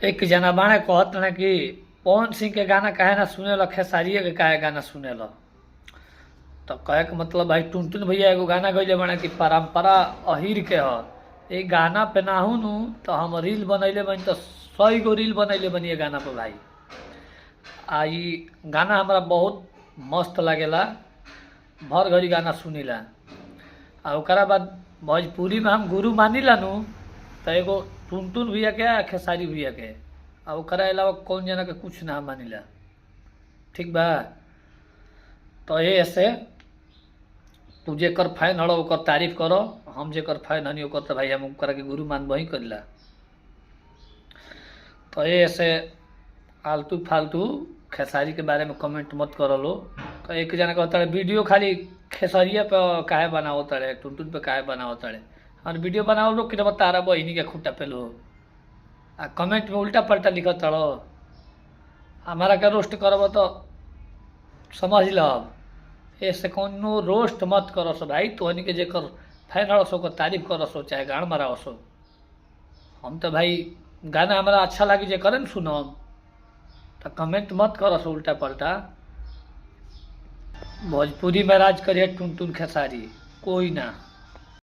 एक जना बाणे कहत ना कि पवन सिंह के गाना काहे ना सुनेला, खेसारिये के काहे गाना सुनेला। तो कहे के मतलब भाई टुनटुन भैया एगो गाना गइले बाणे कि परंपरा अहिर के ह। ए गाना पे नाहू नु तो हम रील बनैले बनी, तो 100 गो रील बनैले बनी ये गाना पे भाई। आ ई गाना हमरा बहुत मस्त लागेला, भर घड़ी गाना सुनीला। आ ओकरा बाद भोजपुरी में हम गुरु मानिला नु तो एगो टुनटुन भैया के आ खेसारी भैया के, आ ओकरा अलावा कौन जना के कुछ ना मानिला। ठीक बा। तो ये ऐसे तू जेकर फैन हड़ो ओकर तारीफ करो, हम जेकर फैन हनी ओकर तो भाई हम ओकरा के गुरु मानबो ही करिला। तो ये ऐसे आलतू फालतू खेसारी के बारे में कमेंट मत करो लो। तो एक जना कहता है वीडियो खाली खेसरिया पे काहे बनाओ तड़े, टुनटुन पे काहे बनाओ तड़े, और वीडियो बनाओ लो कि तारा बहिनी के खूटा पे लो, आ कमेंट में उल्टा पलटा लिख तड़ो, हमारा के रोस्ट करब तो समझ लब। ऐसे कोनो रोस्ट मत करो सो भाई, तो हनी के जेकर फैन हड़ो सो तारीफ करो सो चाहे गान मारा सो। हम तो भाई गाना हमारा अच्छा लगी जे करे न सुनो, तो कमेंट मत करो सो उल्टा पलटा। भोजपुरी में राज करिए टुनटुन खेसारी, कोई ना।